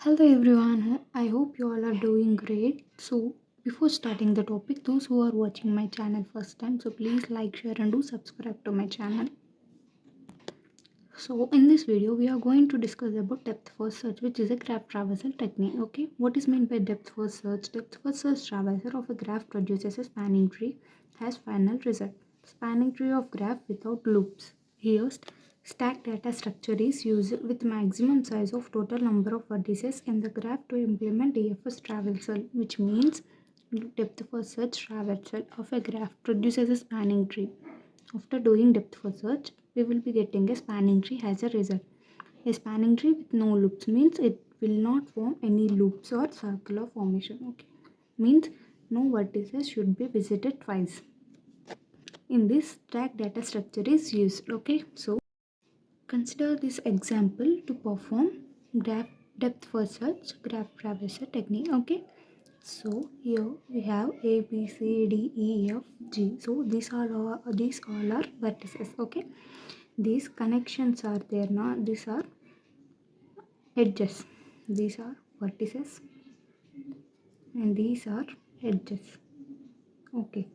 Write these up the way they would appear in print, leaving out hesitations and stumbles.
Hello everyone, I hope you all are doing great. So, before starting the topic, those who are watching my channel first time, so please like, share, and do subscribe to my channel. So, in this video, we are going to discuss about depth first search, which is a graph traversal technique. Okay, what is meant by depth first search? Depth first search traversal of a graph produces a spanning tree as final result. Spanning tree of graph without loops. Here, stack data structure is used with maximum size of total number of vertices in the graph to implement DFS traversal, which means depth first search traversal of a graph produces a spanning tree. After doing depth first search, we will be getting a spanning tree as a result. A spanning tree with no loops means it will not form any loops or circular formation. Okay, means no vertices should be visited twice. In this, stack data structure is used. Okay, so consider this example to perform graph depth first search graph traversal technique. Okay, so here we have A, B, C, D, E, F, G. So these all are vertices. Okay, these connections are there now. These are edges. These are vertices and these are edges. Okay,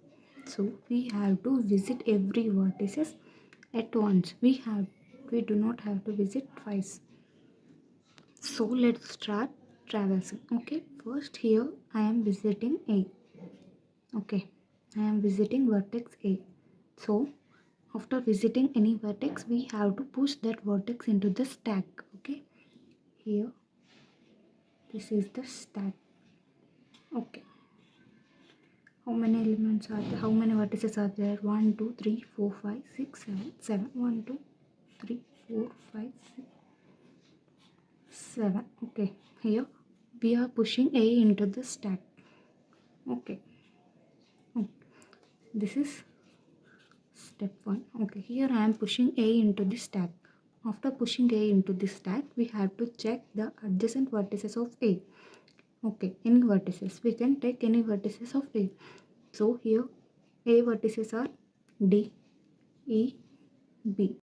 so we have to visit every vertices at once. We do not have to visit twice. So let's start traversing. Okay, first here I am visiting A. Okay, I am visiting vertex A. So after visiting any vertex, we have to push that vertex into the stack. Okay, here this is the stack. Okay, how many elements are there? How many vertices are there? 1 2 3 4 5 6 7 7 1 2 3 4 5 6 7. Okay, here we are pushing A into the stack. Okay, this is step 1. Okay, here I am pushing A into the stack. After pushing A into the stack, we have to check the adjacent vertices of A. Okay, any vertices. We can take any vertices of A. So here A vertices are D, E, B.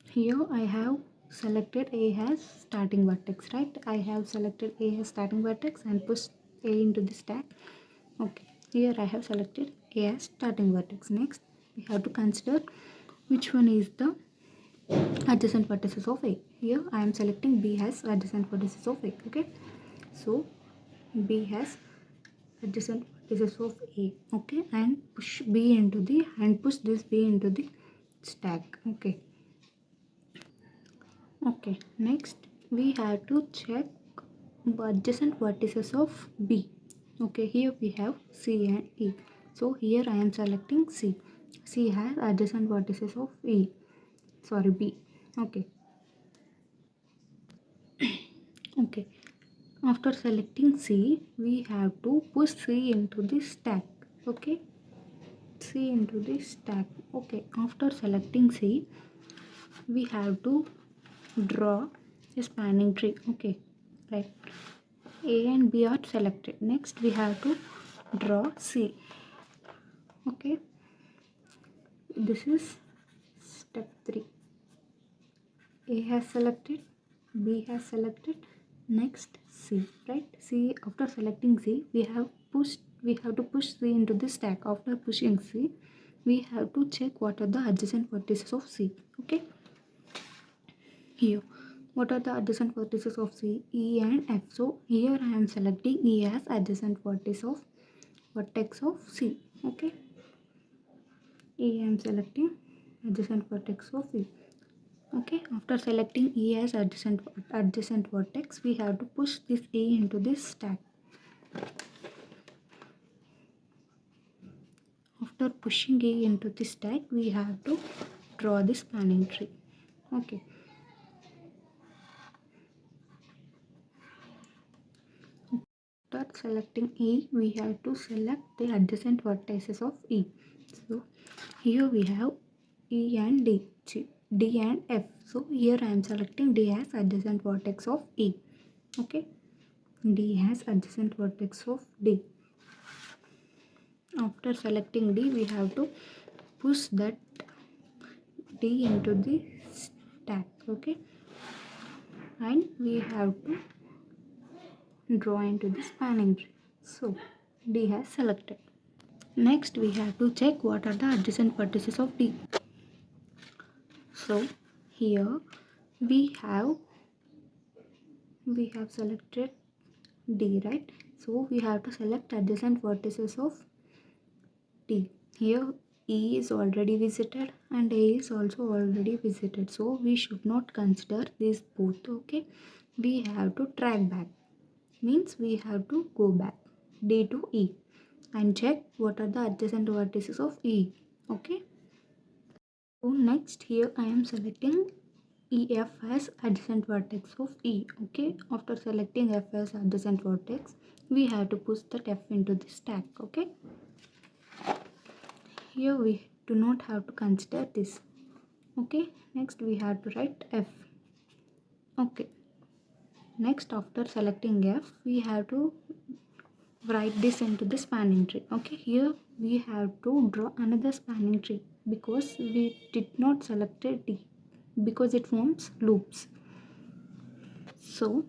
Here I have selected A as starting vertex, right? I have selected A as starting vertex and pushed A into the stack. Okay, here I have selected A as starting vertex. Next, we have to consider which one is the adjacent vertices of A. Here I am selecting B as adjacent vertices of A. Okay, so B has adjacent vertices of A. Okay, and push this B into the stack. Okay, next we have to check the adjacent vertices of B. Okay, here we have C and E. So here I am selecting C. C has adjacent vertices of B. Okay. Okay. After selecting C, we have to push C into the stack. Okay. C into the stack. Okay. After selecting C, we have to draw a spanning tree. Okay, right. A and B are selected. Next we have to draw C. Okay, this is step 3. A has selected, B has selected, next C, right? C, after selecting C, we have to push C into the stack. After pushing C, we have to check what are the adjacent vertices of C. Okay, here what are the adjacent vertices of C? E and F. So here I am selecting E as adjacent vertex of C. Okay, E I am selecting adjacent vertex of E. Okay, after selecting E as adjacent vertex, we have to push this E into this stack. After pushing E into the stack, we have to draw the spanning tree. Okay. After selecting E, we have to select the adjacent vertices of E. So here we have E and D and F. So here I am selecting D as adjacent vertex of E. Okay, D has adjacent vertex of D. After selecting D, we have to push that D into the stack. Okay, and we have to draw into the spanning tree. So D has selected. Next we have to check what are the adjacent vertices of D. So here we have selected D, right? So we have to select adjacent vertices of D. Here E is already visited and A is also already visited. So we should not consider these both. Okay. We have to track back. Means we have to go back D to E and check what are the adjacent vertices of E. Okay. So next here I am selecting EF as adjacent vertex of E. Okay. After selecting F as adjacent vertex, we have to push that F into the stack. Okay. Here we do not have to consider this. Okay. Next we have to write F. Okay. Next after selecting F, we have to write this into the spanning tree. Okay. Here we have to draw another spanning tree because we did not select a D because it forms loops. So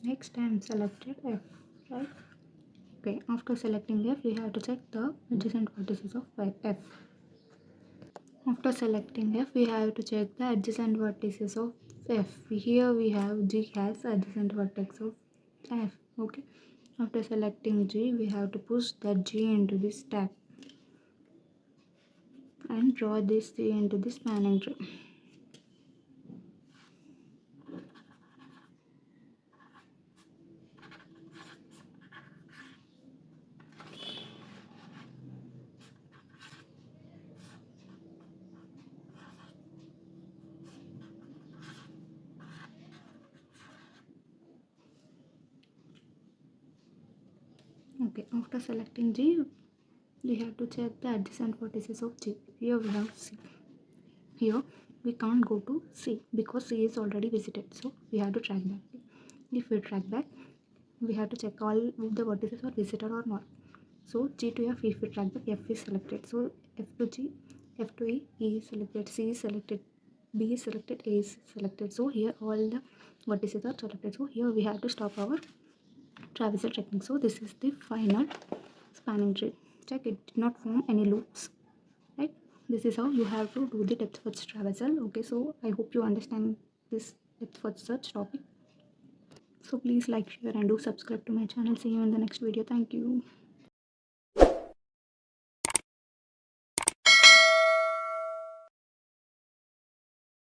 next I am selected F, right? Okay, after selecting F, we have to check the adjacent vertices of F. After selecting F, we have to check the adjacent vertices of F. Here we have G has adjacent vertex of F. Okay. After selecting G, we have to push that G into the stack and draw this G into the spanning tree. Okay, after selecting G, we have to check the adjacent vertices of G. Here we have C. Here we can't go to C because C is already visited. So we have to track back. If we track back, we have to check all of the vertices are visited or not. So G to F, if we track back, F is selected. So F to G, F to E is selected, C is selected, B is selected, A is selected. So here all the vertices are selected. So here we have to stop our traversal checking. So this is the final spanning tree. Check it did not form any loops, right? This is how you have to do the depth first traversal. Okay, so I hope you understand this depth first search topic. So please like, share and do subscribe to my channel. See you in the next video. Thank you.